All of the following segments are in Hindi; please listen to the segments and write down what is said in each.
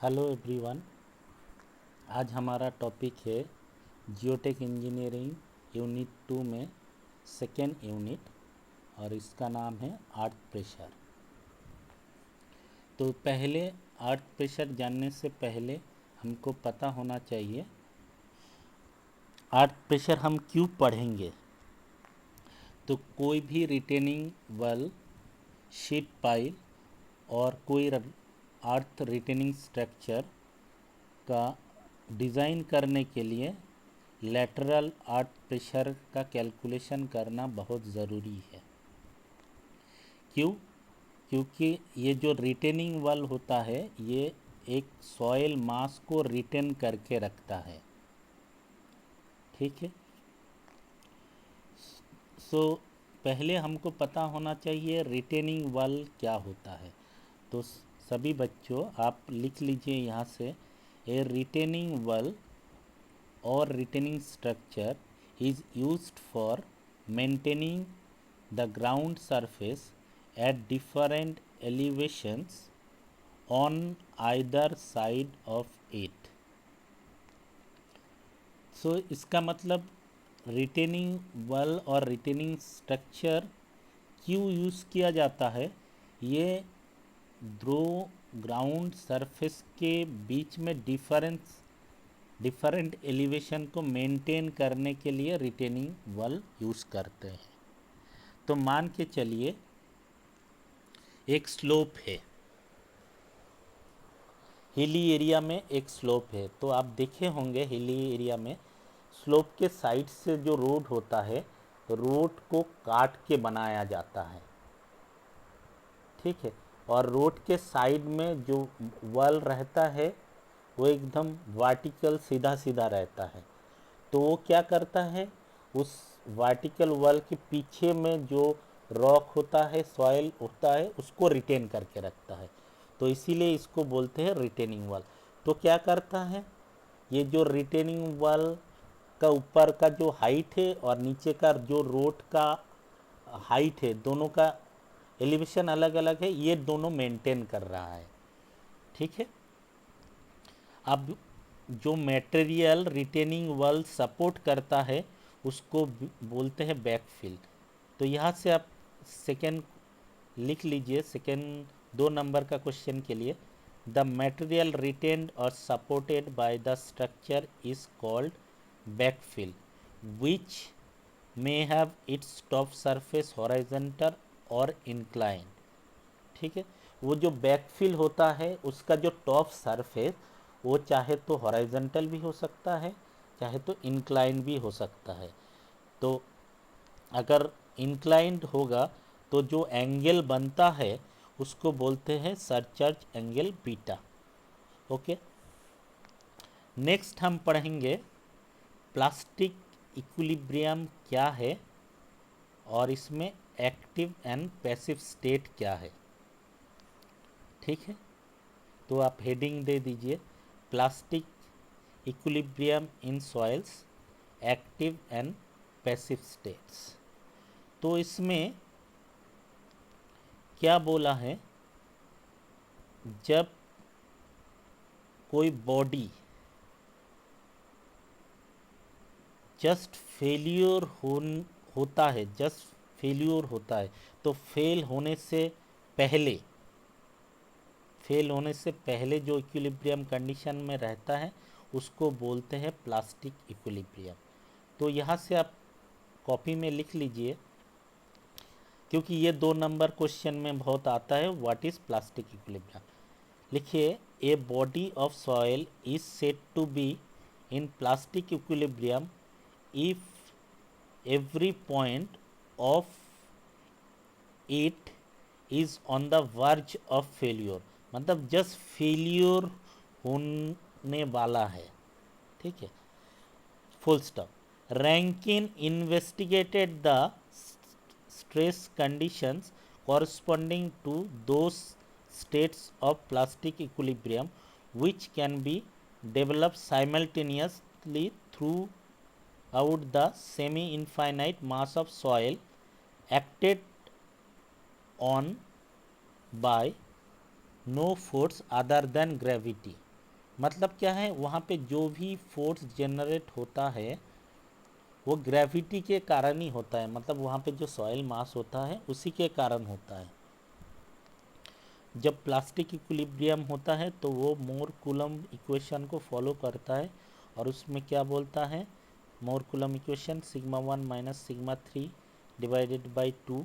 Hello everyone. आज हमारा टॉपिक है जियोटेक इंजीनियरिंग यूनिट 2 में सेकेंड यूनिट और इसका नाम है अर्थ प्रेशर। तो पहले अर्थ प्रेशर जानने से पहले हमको पता होना चाहिए अर्थ प्रेशर हम क्यों पढ़ेंगे। तो कोई भी रिटेनिंग वॉल, शीट पाइल और कोई अर्थ रिटेनिंग स्ट्रक्चर का डिज़ाइन करने के लिए लेटरल अर्थ प्रेशर का कैलकुलेशन करना बहुत ज़रूरी है। क्यों? क्योंकि ये जो रिटेनिंग वॉल होता है ये एक सॉइल मास को रिटेन करके रखता है। ठीक है। सो पहले हमको पता होना चाहिए रिटेनिंग वॉल क्या होता है। तो सभी बच्चों आप लिख लीजिए यहाँ से, a retaining wall or retaining structure is used for maintaining the ground surface at different elevations on either side of it. So इसका मतलब रिटेनिंग वॉल और रिटेनिंग स्ट्रक्चर क्यों यूज़ किया जाता है, ये दो ग्राउंड सरफेस के बीच में डिफरेंट एलिवेशन को मेंटेन करने के लिए रिटेनिंग वॉल यूज़ करते हैं। तो मान के चलिए एक स्लोप है, हिली एरिया में एक स्लोप है। तो आप देखे होंगे हिली एरिया में स्लोप के साइड से जो रोड होता है, रोड को काट के बनाया जाता है। ठीक है। और रोड के साइड में जो वॉल रहता है वो एकदम वर्टिकल सीधा सीधा रहता है। तो वो क्या करता है, उस वर्टिकल वॉल के पीछे में जो रॉक होता है, सॉइल होता है, उसको रिटेन करके रखता है। तो इसीलिए इसको बोलते हैं रिटेनिंग वॉल। तो क्या करता है, ये जो रिटेनिंग वॉल का ऊपर का जो हाइट है और नीचे का जो रोड का हाइट है, दोनों का एलिवेशन अलग अलग है, ये दोनों मेंटेन कर रहा है। ठीक है। अब जो मटेरियल रिटेनिंग वॉल सपोर्ट करता है उसको बोलते हैं बैकफिल। तो यहाँ से आप सेकेंड लिख लीजिए, सेकेंड 2 नंबर का क्वेश्चन के लिए, द मटेरियल रिटेन्ड और supported by the structure is called backfill which may have its top surface horizontal और इंक्लाइन। ठीक है। वो जो बैकफिल होता है उसका जो टॉप सरफेस वो चाहे तो हॉरिजॉन्टल भी हो सकता है, चाहे तो इंक्लाइन भी हो सकता है। तो अगर इंक्लाइंड होगा तो जो एंगल बनता है उसको बोलते हैं surcharge angle beta. Okay. Next हम पढ़ेंगे प्लास्टिक इक्विलिब्रियम क्या है और इसमें एक्टिव एंड पैसिव स्टेट क्या है। ठीक है। तो आप हेडिंग दे दीजिए, plastic equilibrium in soils, active and passive states. तो इसमें क्या बोला है, जब कोई बॉडी जस्ट फेल्योर होता है, जस्ट फेल्योर होता है, तो फेल होने से पहले जो इक्विलिब्रियम कंडीशन में रहता है उसको बोलते हैं प्लास्टिक इक्विलिब्रियम। तो यहाँ से आप कॉपी में लिख लीजिए, क्योंकि ये 2 नंबर क्वेश्चन में बहुत आता है, व्हाट इज प्लास्टिक इक्विलिब्रियम। लिखिए, a body of soil is said to be in plastic equilibrium if every point of it is on the verge of failure. मतलब जस्ट फेल्योर होने वाला है। ठीक है। Full stop. Rankine investigated the stress conditions corresponding to those states of plastic equilibrium which can be developed simultaneously throughout the semi-infinite mass of soil acted on by no force other than gravity। मतलब क्या है, वहाँ पे जो भी फोर्स जनरेट होता है वो ग्रेविटी के कारण ही होता है, मतलब वहाँ पे जो सॉइल मास होता है उसी के कारण होता है। जब प्लास्टिक इक्विलिब्रियम होता है तो वो मोर कूलम इक्वेशन को फॉलो करता है, और उसमें क्या बोलता है, Mohr Coulomb equation sigma 1 minus sigma 3 divided by 2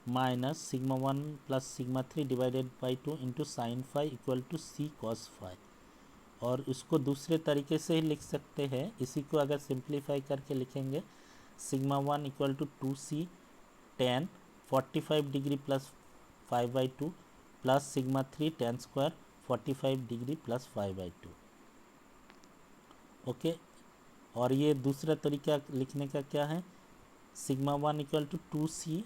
minus sigma 1 plus sigma 3 divided by 2 into sine phi equal to C cos phi. और उसको दूसरे तरीके से ही लिख सकते हैं, इसी को अगर सिंप्लीफाई करके लिखेंगे, sigma 1 equal to 2c tan 45 degree plus 5/2 plus sigma 3 tan square 45 degree plus 5/2। Okay, और ये दूसरा तरीका लिखने का क्या है, sigma 1 equal to 2c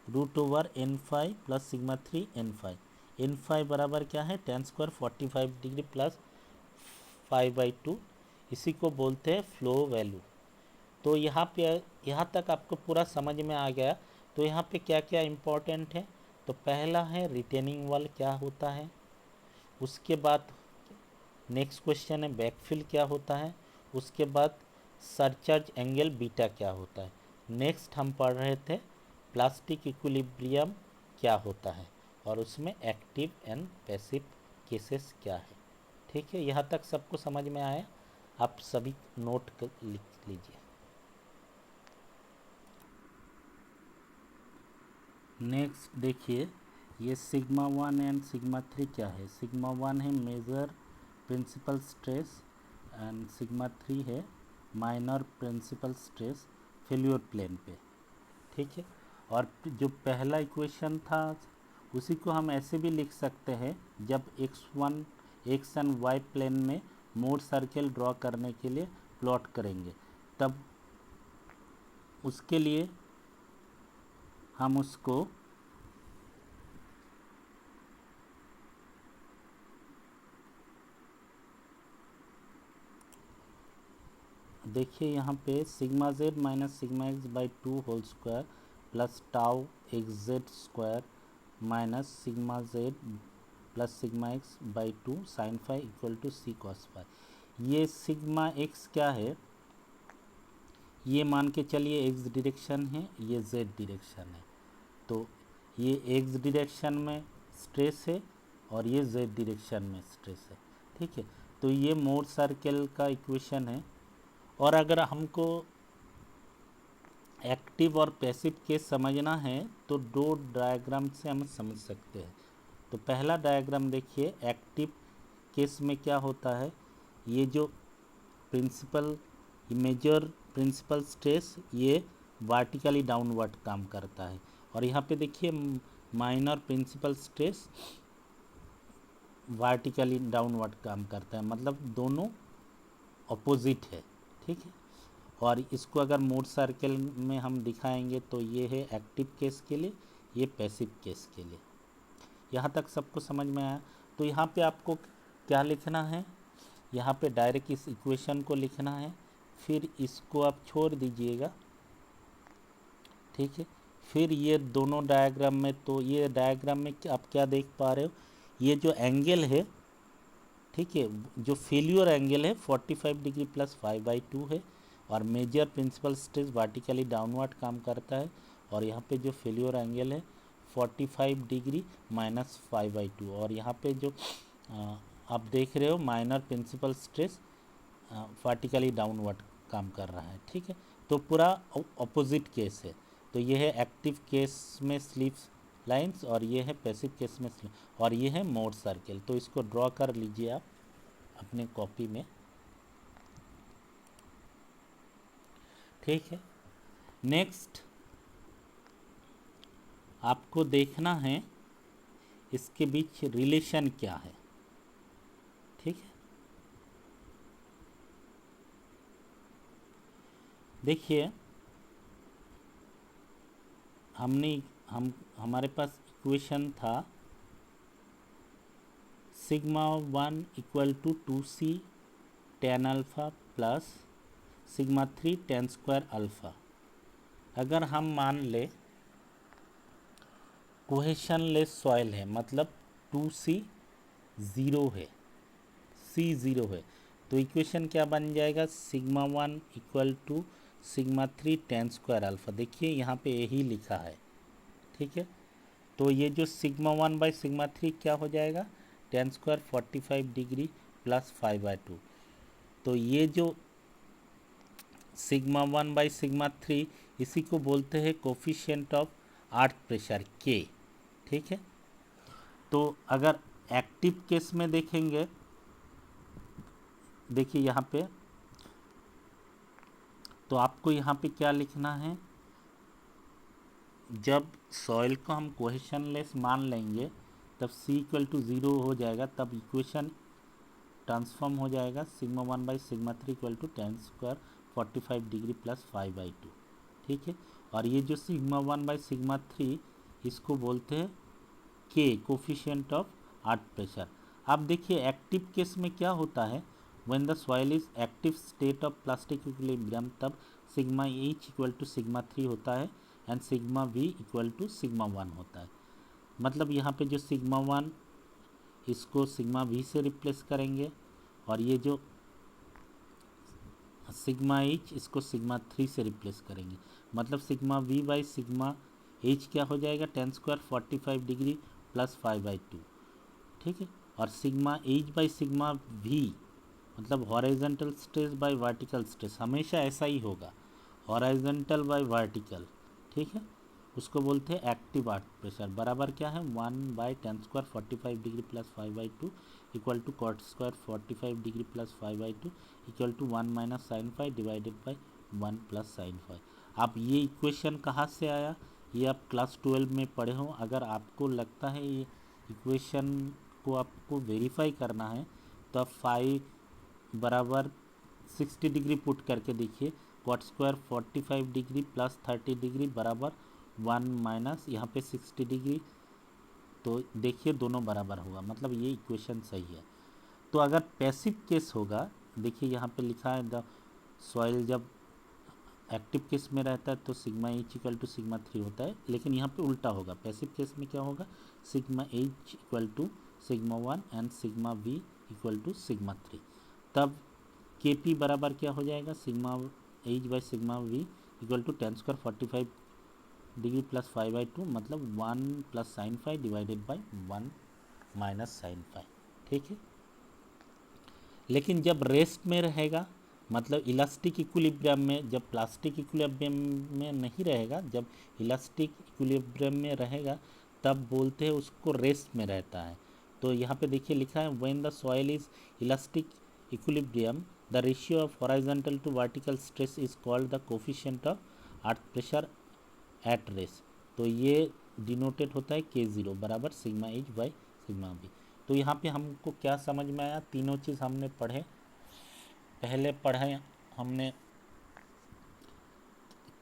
root over N five plus sigma 3 N five बराबर क्या है, टेन स्क्वायर 45 डिग्री प्लस 5/2, इसी को बोलते हैं फ्लो वैल्यू। तो यहाँ पे, यहाँ तक आपको पूरा समझ में आ गया। तो यहाँ पे क्या क्या इम्पोर्टेंट है, तो पहला है रिटेनिंग वॉल क्या होता है, उसके बाद नेक्स्ट क्वेश्चन है बैकफिल क्या होता है, उसके बाद सरचार्ज एंगल बीटा क्या होता है। नेक्स्ट हम पढ़ रहे थे प्लास्टिक इक्विलिब्रियम क्या होता है, और उसमें एक्टिव एंड पैसिव केसेस क्या है। ठीक है, यहाँ तक सबको समझ में आया, आप सभी नोट कर लिख लीजिए। नेक्स्ट देखिए, ये सिग्मा 1 एंड सिग्मा 3 क्या है। सिग्मा 1 है major principal stress and sigma 3 है minor principal stress failure plane पे। ठीक है, और जो पहला इक्वेशन था उसी को हम ऐसे भी लिख सकते हैं, जब एक्स एंड वाई प्लेन में मोड सर्किल ड्रॉ करने के लिए प्लॉट करेंगे, तब उसके लिए हम उसको देखिए, यहाँ पे sigma Z minus sigma X by 2 whole square plus tau X Z square minus sigma Z plus sigma X by 2 sine phi equal to C cos phi. ये सिग्मा एक्स क्या है, ये मान के चलिए एक्स डायरेक्शन है, ये जेड डायरेक्शन है। तो ये एक्स डायरेक्शन में स्ट्रेस है और ये जेड डायरेक्शन में स्ट्रेस है। ठीक है, तो ये मोड सर्कल का इक्वेशन है। और अगर हमको एक्टिव और पैसिव केस समझना है तो दो डायग्राम से हम समझ सकते हैं। तो पहला डायग्राम देखिए, एक्टिव केस में क्या होता है, ये जो प्रिंसिपल मेजर प्रिंसिपल स्ट्रेस ये वर्टिकली डाउनवर्ड काम करता है, और यहाँ पे देखिए minor principal stress vertically downward काम करता है, मतलब दोनों अपोजिट है। ठीक है, और इसको अगर मोड सर्कल में हम दिखाएंगे तो ये है एक्टिव केस के लिए, ये पैसिव केस के लिए। यहाँ तक सबको समझ में आया। तो यहाँ पे आपको क्या लिखना है, यहाँ पे डायरेक्ट इस इक्वेशन को लिखना है, फिर इसको आप छोड़ दीजिएगा। ठीक है, फिर ये दोनों डायग्राम में, तो ये डायग्राम में आप क्या देख पा रहे हो, ये जो एंगल है, ठीक है, जो फेल्यूर एंगल है 45 डिग्री प्लस 5/2 है, और major principal stress vertically downward काम करता है, और यहाँ पे जो फेल्यूर एंगल है 45 डिग्री माइनस 5/2, और यहाँ पे जो आप देख रहे हो minor principal stress vertically downward काम कर रहा है। ठीक है, तो पूरा अपोजिट केस है। तो ये है एक्टिव केस में स्लिप लाइंस, और ये है पैसिव केस में और ये है मोड सर्किल। तो इसको ड्रॉ कर लीजिए आप अपने कॉपी में। ठीक है, नेक्स्ट आपको देखना है इसके बीच रिलेशन क्या है। ठीक है, देखिए हमारे पास इक्वेशन था sigma 1 equal to 2c tan alpha plus sigma 3 tan square alpha. अगर हम मान ले कोहेशन लेस सॉइल है, मतलब 2c 0 है, सी ज़ीरो है, तो इक्वेशन क्या बन जाएगा, sigma one equal to sigma three tan square alpha. देखिए यहाँ पे यही लिखा है, ठीक है। तो ये जो sigma one by sigma three क्या हो जाएगा, टेन स्क्वायर 45 डिग्री प्लस 5/2। तो ये जो sigma one by sigma three, इसी को बोलते हैं कोफिशिएंट ऑफ अर्थ प्रेशर के, ठीक है। तो अगर एक्टिव केस में देखेंगे, देखिए यहाँ पे, तो आपको यहाँ पे क्या लिखना है, जब सॉइल को हम कोहेशनलेस मान लेंगे तब c इक्वल टू ज़ीरो हो जाएगा, तब इक्वेशन ट्रांसफॉर्म हो जाएगा sigma one by sigma three equal to tan square 45 degree plus 5/2, ठीक है। और ये जो sigma one by sigma three, इसको बोलते हैं के, कोफिशिएंट ऑफ अर्थ प्रेशर। अब देखिए एक्टिव केस में क्या होता है, when the soil is active state of plastic equilibrium, तब sigma H equal to sigma three होता है and sigma V equal to sigma one होता है। मतलब यहाँ पे जो सिग्मा वन, इसको सिग्मा वी से रिप्लेस करेंगे, और ये जो सिग्मा एच, इसको सिग्मा थ्री से रिप्लेस करेंगे। मतलब sigma V by sigma H क्या हो जाएगा, टेन स्क्वायर 45 डिग्री प्लस 5/2, ठीक है। और sigma H by sigma V, मतलब horizontal stress by vertical stress, हमेशा ऐसा ही होगा, हॉरिजॉन्टल बाय वर्टिकल, ठीक है। उसको बोलते हैं एक्टिव अर्थ प्रेशर, बराबर क्या है, 1/10 square 45 degree plus 5/2 equal to cot square 45 degree plus 5/2 equal to 1 minus sine five divided by 1 plus sine five. आप ये इक्वेशन कहाँ से आया, ये आप क्लास 12 में पढ़े हो। अगर आपको लगता है ये इक्वेशन को आपको वेरीफाई करना है, तो आप 5 बराबर 60 डिग्री पुट करके देखिए, cot square 45 degree plus 30 degree बराबर 1 माइनस यहाँ पे 60 डिग्री, तो देखिए दोनों बराबर होगा, मतलब ये इक्वेशन सही है। तो अगर पैसिव केस होगा, देखिए यहाँ पे लिखा है द सॉइल जब एक्टिव केस में रहता है तो sigma H equal to sigma three होता है, लेकिन यहाँ पे उल्टा होगा, पैसिव केस में क्या होगा, sigma H equal to sigma one and sigma V equal to sigma three. तब के पी बराबर क्या हो जाएगा, sigma H by sigma V equal to tan square 45 degree plus 5/2, मतलब 1 plus sine five divided by 1 minus sine phi, ठीक है। लेकिन जब रेस्ट में रहेगा, मतलब इलास्टिक इक्विलिब्रियम में, जब प्लास्टिक इक्विलिब्रियम में नहीं रहेगा, जब इलास्टिक इक्विलिब्रियम में रहेगा, तब बोलते हैं उसको रेस्ट में रहता है। तो यहाँ पे देखिए लिखा है, when the soil is elastic equilibrium the ratio of horizontal to vertical stress is called the coefficient of earth pressure at rest. तो ये डिनोटेड होता है के ज़ीरो बराबर sigma H by sigma V. तो यहाँ पे हमको क्या समझ में आया, तीनों चीज़ हमने पढ़े, पहले पढ़े हमने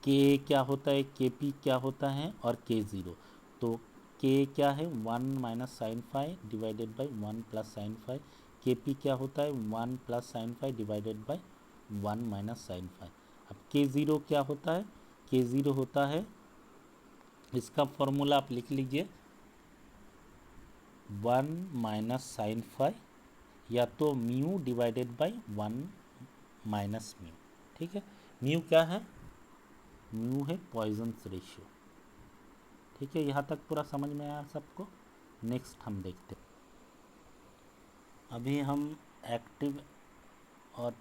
के क्या होता है, के पी क्या होता है, और के ज़ीरो। तो के क्या है, 1 minus sine five divided by 1 plus sine phi. K P क्या होता है, 1 plus sine five divided by 1 minus sine phi. अब के ज़ीरो क्या होता है, के ज़ीरो होता है, इसका फॉर्मूला आप लिख लीजिए, 1 माइनस साइन फाइव या तो mu divided by 1 minus mu, ठीक है। म्यू क्या है, म्यू है पॉइजन्स रेशियो, ठीक है। यहाँ तक पूरा समझ में आया सबको। नेक्स्ट हम देखते हैं, अभी हम एक्टिव और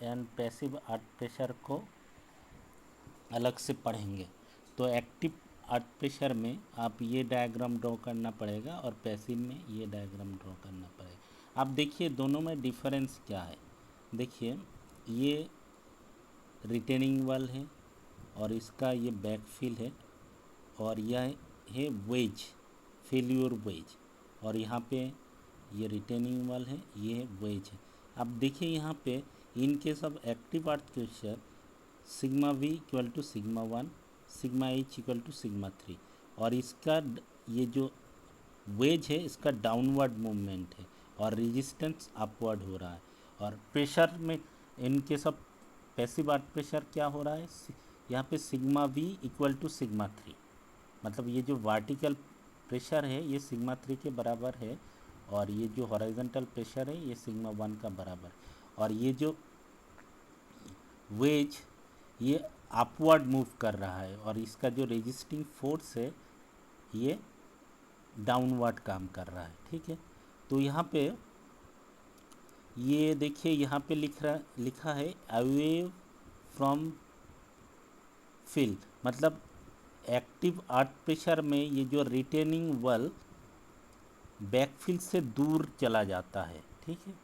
एंड पैसिव अर्थ प्रेशर को अलग से पढ़ेंगे। तो एक्टिव अर्थ प्रेशर में आप ये डायग्राम ड्रॉ करना पड़ेगा और पैसिव में ये डायग्राम ड्रॉ करना पड़ेगा। आप देखिए दोनों में डिफरेंस क्या है, देखिए ये रिटेनिंग वॉल है और इसका ये बैकफिल है, और यह है वेज, फेल्यूर वेज, और यहाँ पे ये रिटेनिंग वॉल है, ये है वेज है। अब देखिए यहाँ पे in case of active earth pressure sigma V equal to sigma one, sigma H equal to sigma three, और इसका ये जो वेज है इसका डाउनवर्ड मूवमेंट है और रेजिस्टेंस अपवर्ड हो रहा है। और प्रेशर में in case of passive earth pressure क्या हो रहा है, यहाँ पे sigma V equal to sigma three, मतलब ये जो वर्टिकल प्रेशर है ये सिग्मा थ्री के बराबर है, और ये जो हॉरिजॉन्टल प्रेशर है ये सिग्मा 1 का बराबर, और ये जो वेज ये अपवर्ड मूव कर रहा है, और इसका जो रेजिस्टिंग फोर्स है ये डाउनवर्ड काम कर रहा है। ठीक है, तो यहाँ पे ये देखिए, यहाँ पे लिखा है अवे फ्रॉम फील्ड, मतलब एक्टिव अर्थ प्रेशर में ये जो रिटेनिंग वॉल बैकफील्ड से दूर चला जाता है। ठीक है,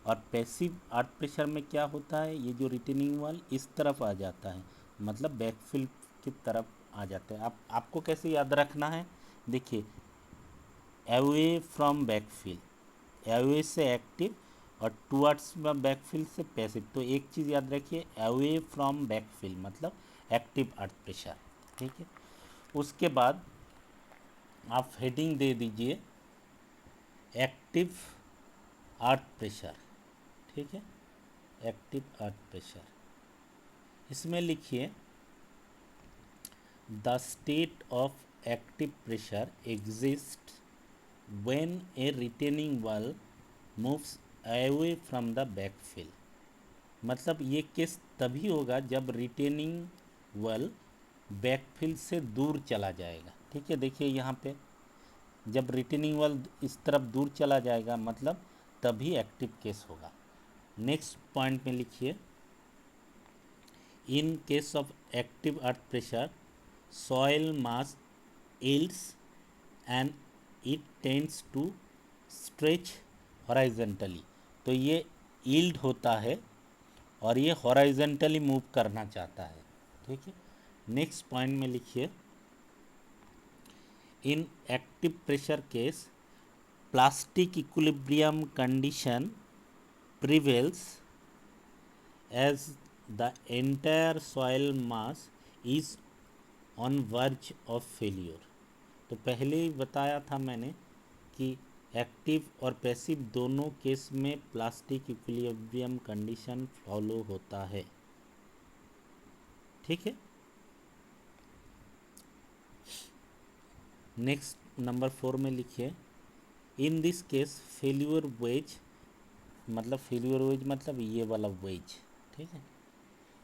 और पैसिव अर्थ प्रेशर में क्या होता है, ये जो रिटेनिंग वॉल इस तरफ आ जाता है, मतलब बैकफील्ड की तरफ आ जाता है। आपको कैसे याद रखना है, देखिए अवे फ्रॉम बैकफील्ड, अवे से एक्टिव और टुवर्ड्स बैकफील्ड से पैसिव। तो एक चीज़ याद रखिए, अवे फ्रॉम बैकफील्ड मतलब एक्टिव अर्थ प्रेशर। ठीक है, उसके बाद आप हेडिंग दे दीजिए एक्टिव अर्थ प्रेशर। ठीक है, एक्टिव अर्थ प्रेशर, इसमें लिखिए the state of active pressure exist when a retaining wall moves away from the backfield, मतलब ये केस तभी होगा जब रिटेनिंग वॉल बैकफील्ड से दूर चला जाएगा। ठीक है, देखिए यहाँ पे जब रिटेनिंग वॉल इस तरफ दूर चला जाएगा मतलब तभी एक्टिव केस होगा। नेक्स्ट पॉइंट में लिखिए in case of active earth pressure soil mass yields and it tends to stretch horizontally, तो ये यील्ड होता है और ये हॉरिजॉन्टली मूव करना चाहता है। ठीक है, नेक्स्ट पॉइंट में लिखिए इन active pressure case plastic equilibrium condition prevails as the entire soil mass is on verge of failure। तो पहले ही बताया था मैंने कि एक्टिव और पैसिव दोनों केस में प्लास्टिक इक्विलिब्रियम कंडीशन फॉलो होता है। ठीक है, नेक्स्ट नंबर 4 में लिखिए in this case failure wedge, मतलब फेल्यूर वेज मतलब ये वाला वेज। ठीक है,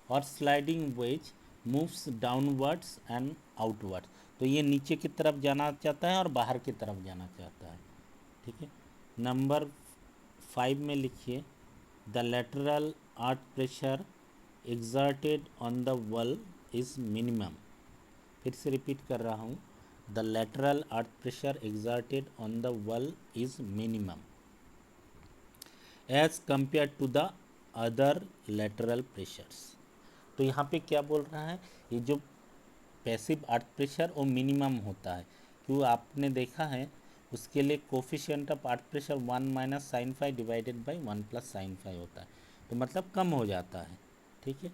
और sliding wedge moves downwards and outwards, तो ये नीचे की तरफ जाना चाहता है और बाहर की तरफ जाना चाहता है। ठीक है, नंबर 5 में लिखिए the lateral earth pressure exerted on the wall is minimum. फिर से रिपीट कर रहा हूँ, the lateral earth pressure exerted on the wall is minimum as compared to the other lateral pressures। तो यहाँ पे क्या बोल रहा है, ये जो पैसिव अर्थ प्रेशर वो मिनिमम होता है, क्यों आपने देखा है उसके लिए coefficient of earth pressure 1 minus sine five divided by 1 plus sine phi होता है, तो मतलब कम हो जाता है। ठीक है,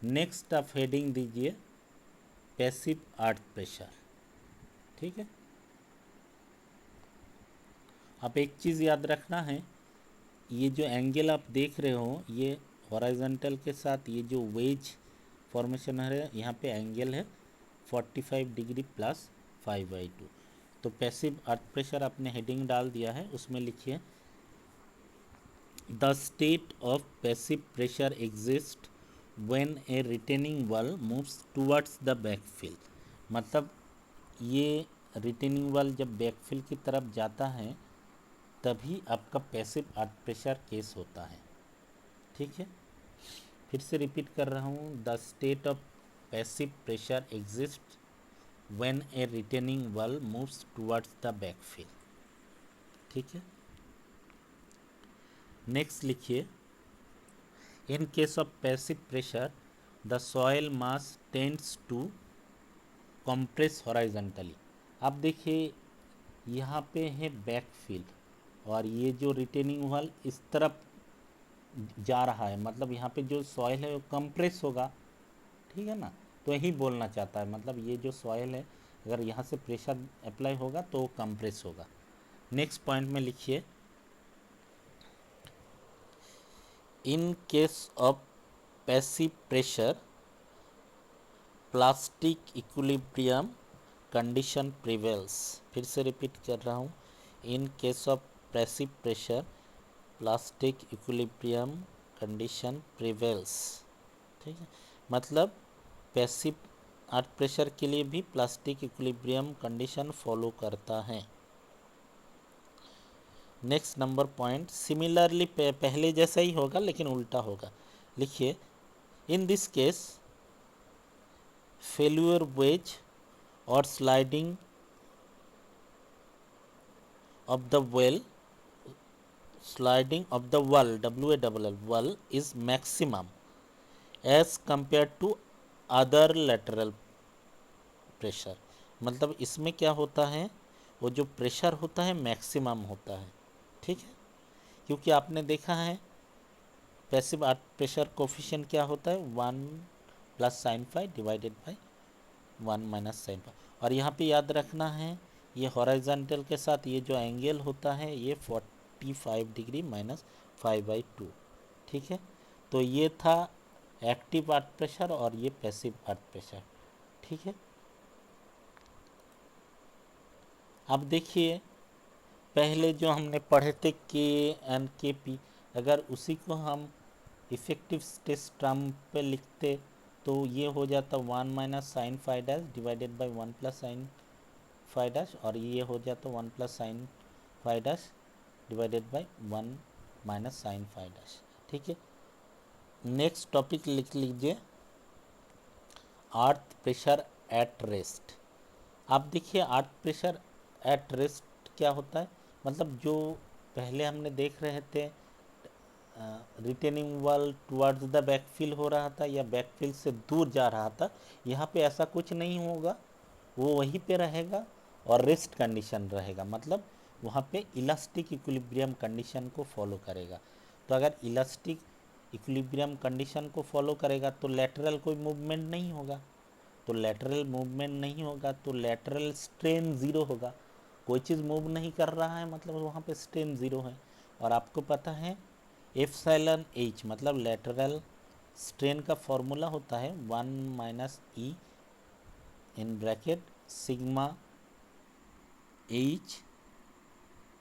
नेक्स्ट आप हेडिंग दीजिए पैसिव अर्थ प्रेशर। ठीक है, अब एक चीज़ याद रखना है, ये जो एंगल आप देख रहे हो ये हॉरिजॉन्टल के साथ ये जो वेज फॉर्मेशन है यहाँ पे एंगल है 45 डिग्री प्लस 5/2। तो पैसिव अर्थ प्रेशर आपने हेडिंग डाल दिया है, उसमें लिखिए the state of passive pressure exist when a retaining wall moves towards the backfield, मतलब ये रिटेनिंग वॉल जब बैकफील्ड की तरफ जाता है तभी आपका पैसिव अर्थ प्रेशर केस होता है। ठीक है, फिर से रिपीट कर रहा हूँ the state of passive pressure exist when a retaining wall moves towards the backfield. ठीक है, नेक्स्ट लिखिए in case of passive pressure the soil mass tends to compress horizontally. अब देखिए यहाँ पे है बैकफील्ड और ये जो रिटेनिंग वॉल इस तरफ जा रहा है, मतलब यहाँ पे जो सॉइल है वो कंप्रेस होगा। ठीक है ना, तो यही बोलना चाहता है, मतलब ये जो सॉइल है अगर यहाँ से प्रेशर अप्लाई होगा तो वो कंप्रेस होगा। नेक्स्ट पॉइंट में लिखिए in case of passive pressure plastic equilibrium condition prevails. फिर से रिपीट कर रहा हूँ इन case of passive pressure plastic equilibrium condition prevails. ठीक है, मतलब पैसिव अर्थ प्रेशर के लिए भी प्लास्टिक इक्विलिब्रियम कंडीशन फॉलो करता है। नेक्स्ट नंबर पॉइंट, सिमिलरली पहले जैसा ही होगा लेकिन उल्टा होगा। लिखिए, in this case failure wedge और sliding of the well sliding of the wall wall is maximum as compared to other lateral pressure। मतलब इसमें क्या होता है, वो जो प्रेशर होता है मैक्सिमम होता है। ठीक है, क्योंकि आपने देखा है पैसिव अर्थ प्रेशर कोफिशिएंट क्या होता है, 1 plus sine phi divided by 1 minus sine phi. और यहाँ पे याद रखना है ये हॉरिजॉन्टल के साथ ये जो एंगल होता है ये 45 डिग्री माइनस 5/2। ठीक है, तो ये था एक्टिव अर्थ प्रेशर और ये पैसिव अर्थ प्रेशर। ठीक है, अब देखिए पहले जो हमने पढ़े थे के एन के पी, अगर उसी को हम इफेक्टिव स्ट्रेस टर्म पे लिखते तो ये हो जाता 1 minus sine phi dash divided by 1 plus sine phi dash, और ये हो जाता 1 plus sine phi dash divided by 1 minus sine phi dash. ठीक है, नेक्स्ट टॉपिक लिख लीजिए, अर्थ प्रेशर एट रेस्ट। आप देखिए अर्थ प्रेशर एट रेस्ट क्या होता है, मतलब जो पहले हमने देख रहे थे retaining wall towards the backfill हो रहा था या बैकफिल से दूर जा रहा था, यहाँ पे ऐसा कुछ नहीं होगा, वो वहीं पे रहेगा और रेस्ट कंडीशन रहेगा, मतलब वहाँ पे इलास्टिक इक्विलिब्रियम कंडीशन को फॉलो करेगा। तो अगर इलास्टिक इक्विलिब्रियम कंडीशन को फॉलो करेगा तो लेटरल कोई मूवमेंट नहीं होगा, तो लेटरल मूवमेंट नहीं होगा तो लेटरल स्ट्रेन ज़ीरो होगा। कोई चीज़ मूव नहीं कर रहा है मतलब वहाँ पे स्ट्रेन ज़ीरो है। और आपको पता है एप्सिलॉन एच मतलब लेटरल स्ट्रेन का फॉर्मूला होता है 1 minus E in bracket sigma H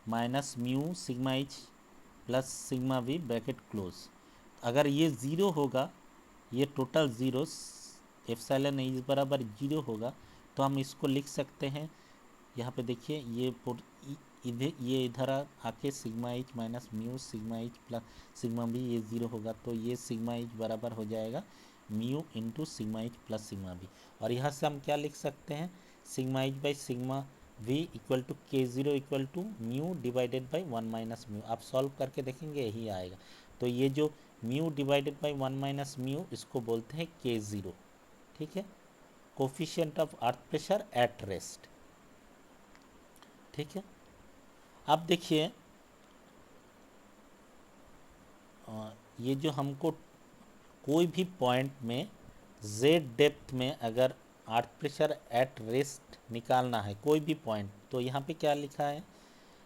minus mu sigma H plus sigma V bracket close. अगर ये ज़ीरो होगा, ये टोटल ज़ीरो एप्सिलॉन एच बराबर जीरो होगा, तो हम इसको लिख सकते हैं, यहाँ पे देखिए ये इधर आके sigma H minus mu sigma H plus sigma B, ये ज़ीरो होगा तो ये सिग्मा एच बराबर हो जाएगा mu into sigma H plus sigma B. और यहाँ से हम क्या लिख सकते हैं, sigma H by sigma V equal to K zero equal to mu divided by 1 minus mu. आप सॉल्व करके देखेंगे यही आएगा। तो ये जो mu divided by 1 minus mu इसको बोलते हैं के ज़ीरो। ठीक है, coefficient of earth pressure at rest. ठीक है, अब देखिए ये जो हमको कोई भी पॉइंट में जेड डेप्थ में अगर अर्थ प्रेशर एट रेस्ट निकालना है कोई भी पॉइंट, तो यहाँ पे क्या लिखा है,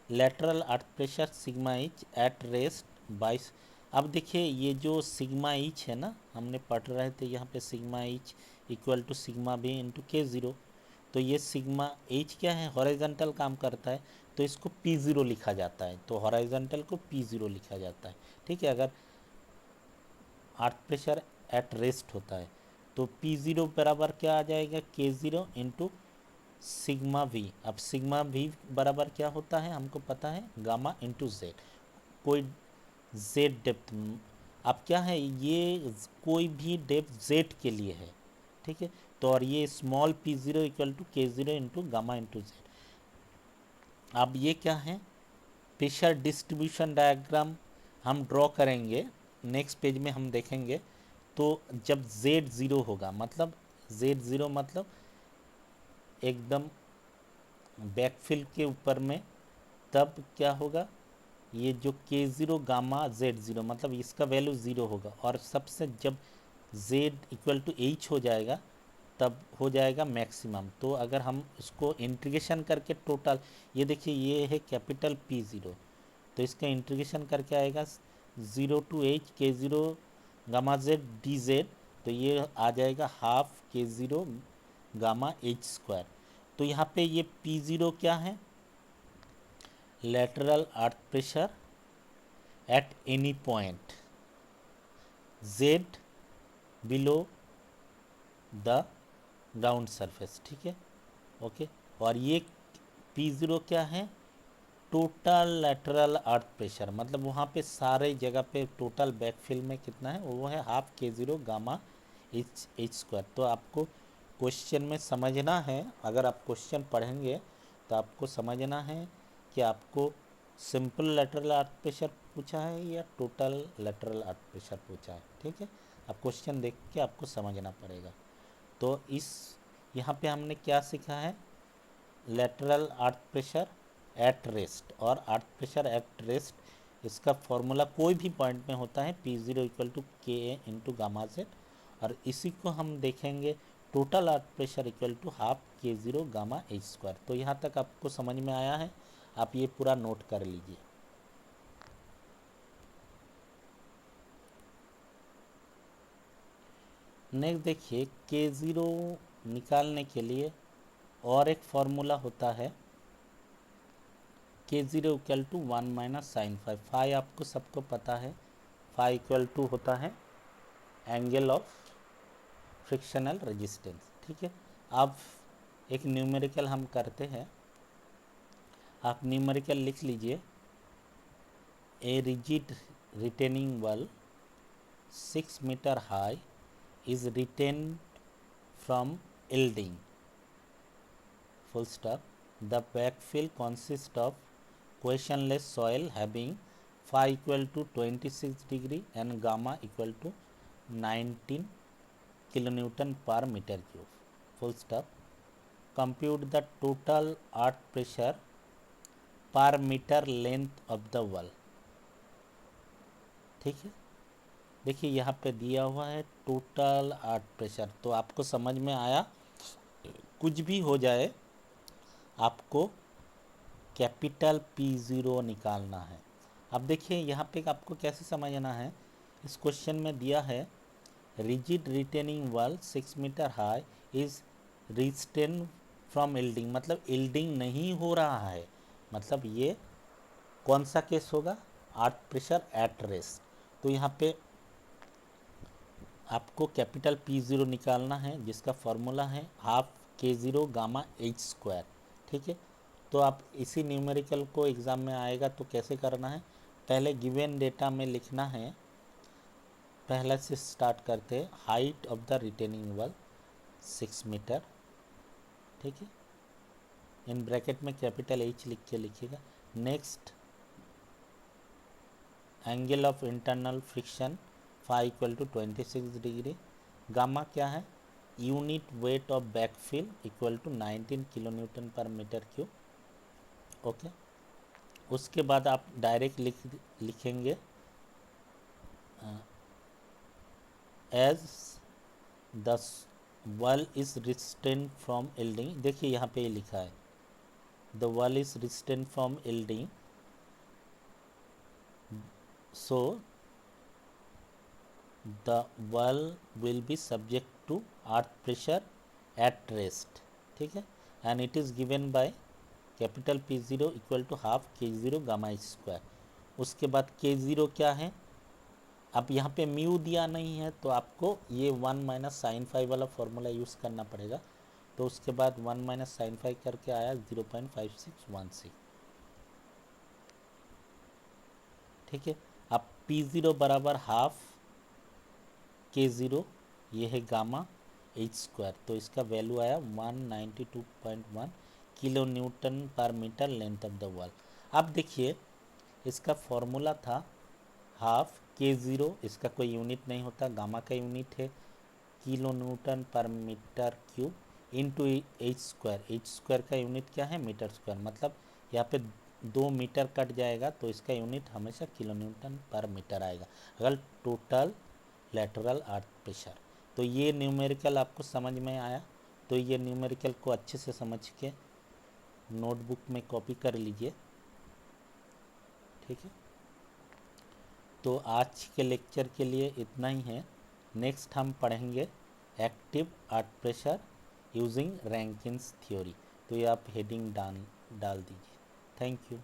lateral earth pressure sigma H at rest बाइस। अब देखिए ये जो सिग्मा एच है ना, हमने पढ़ रहे थे यहाँ पे sigma H equal to sigma V into K zero, तो ये सिग्मा एच क्या है, हॉरिजॉन्टल काम करता है तो इसको पी ज़ीरो लिखा जाता है, तो हॉरिजॉन्टल को पी ज़ीरो लिखा जाता है। ठीक है, अगर अर्थ प्रेशर एट रेस्ट होता है तो पी ज़ीरो बराबर क्या आ जाएगा, के ज़ीरो इंटू सिग्मा वी। अब सिग्मा वी बराबर क्या होता है हमको पता है, गामा इंटू जेड। कोई जेड डेप्थ, अब क्या है ये कोई भी डेप्थ जेड के लिए है। ठीक है, तो और ये small P zero equal to K zero into gamma into Z. अब ये क्या है, प्रेशर डिस्ट्रीब्यूशन डायग्राम हम ड्रॉ करेंगे, नेक्स्ट पेज में हम देखेंगे। तो जब जेड ज़ीरो होगा, मतलब जेड ज़ीरो मतलब एकदम बैकफिल के ऊपर में, तब क्या होगा, ये जो के ज़ीरो गामा जेड ज़ीरो मतलब इसका वैल्यू ज़ीरो होगा, और सबसे जब जेड इक्वल टू एच हो जाएगा तब हो जाएगा मैक्सिमम। तो अगर हम इसको इंटीग्रेशन करके टोटल, ये देखिए ये है कैपिटल पी ज़ीरो, तो इसका इंटीग्रेशन करके आएगा 0 टू एच के zero gamma Z D Z, तो ये आ जाएगा हाफ के ज़ीरो गामा एच स्क्वायर। तो यहाँ पे ये पी ज़ीरो क्या है, lateral earth pressure at any point z below the ground surface, ठीक है, ओके। और ये P0 क्या है, टोटल लैटरल अर्थ प्रेशर, मतलब वहाँ पे सारे जगह पे टोटल बैकफिल में कितना है, वो है half K0 gamma H square. तो आपको क्वेश्चन में समझना है, अगर आप क्वेश्चन पढ़ेंगे तो आपको समझना है कि आपको सिंपल लैटरल अर्थ प्रेशर पूछा है या टोटल लैटरल अर्थ प्रेशर पूछा है, ठीक है। अब क्वेश्चन देख के आपको समझना पड़ेगा। तो इस यहाँ पे हमने क्या सीखा है, lateral earth pressure at rest और अर्थ प्रेशर एट रेस्ट, इसका फॉर्मूला कोई भी पॉइंट में होता है P0 इक्वल टू के ए इंटू गामा जेड, और इसी को हम देखेंगे total earth pressure equal to half K0 gamma H square. तो यहाँ तक आपको समझ में आया है, आप ये पूरा नोट कर लीजिए। नेक्स्ट देखिए, K0 निकालने के लिए और एक फॉर्मूला होता है K0 equal to 1 minus sine phi. Phi आपको सबको पता है, फाई इक्वल टू होता है एंगल ऑफ फ्रिक्शनल रेजिस्टेंस, ठीक है। अब एक न्यूमेरिकल हम करते हैं, आप न्यूमेरिकल लिख लीजिए। A rigid retaining wall 6 metre high is retained from yielding, full stop. The backfill consists of questionless soil having phi equal to 26 degree and gamma equal to 19 kilonewton per meter cube, full stop. Compute the total earth pressure per meter length of the wall, ठीक है। देखिए यहाँ पे दिया हुआ है टोटल अर्थ प्रेशर, तो आपको समझ में आया, कुछ भी हो जाए आपको कैपिटल P0 निकालना है। अब देखिए यहाँ पे आपको कैसे समझना है, इस क्वेश्चन में दिया है rigid retaining wall 6 metre high is restrain from yielding, मतलब यील्डिंग नहीं हो रहा है, मतलब ये कौन सा केस होगा, अर्थ प्रेशर एट रेस्ट। तो यहाँ पे आपको कैपिटल P0 निकालना है, जिसका फॉर्मूला है half K0 gamma H square, ठीक है। तो आप इसी न्यूमेरिकल को एग्ज़ाम में आएगा तो कैसे करना है, पहले गिवन डेटा में लिखना है, पहले से स्टार्ट करते हैं, height of the retaining wall 6 metre, ठीक है, इन ब्रैकेट में कैपिटल H लिख के लिखिएगा। Next angle of internal friction phi equal to 26 degree, gamma क्या है, unit weight of backfill equal to 19 kilo newton per metre cube, okay. उसके बाद आप डायरेक्ट लिखेंगे as the wall is restrain from yielding, देखिए यहाँ पे लिखा है the wall is restrain from yielding, so the wall will be subject to earth pressure at rest, ठीक है, and it is given by capital P0 equal to half K0 gamma h square। उसके बाद K0 क्या है, अब यहाँ पे म्यू दिया नहीं है तो आपको ये 1 माइनस साइन फाइव वाला फॉर्मूला यूज़ करना पड़ेगा। तो उसके बाद 1 माइनस साइन फाइव करके आया 0.5616, ठीक है। अब P0 बराबर हाफ K0, ये है गामा एच स्क्वायर, तो इसका वैल्यू आया 192.1 kilo newton per metre length of the wall. अब देखिए इसका फॉर्मूला था हाफ K0, इसका कोई यूनिट नहीं होता, गामा का यूनिट है kilo newton per metre cube into H square, H square का यूनिट क्या है, मीटर स्क्वायर, मतलब यहाँ पे 2 मीटर कट जाएगा तो इसका यूनिट हमेशा किलो न्यूटन पर मीटर आएगा अगर टोटल लैटरल अर्थ प्रेशर। तो ये न्यूमेरिकल आपको समझ में आया, तो ये न्यूमेरिकल को अच्छे से समझ के नोटबुक में कॉपी कर लीजिए, ठीक है। तो आज के लेक्चर के लिए इतना ही है, नेक्स्ट हम पढ़ेंगे active earth pressure using Rankine's theory. तो ये आप हेडिंग डाल दीजिए। Thank you.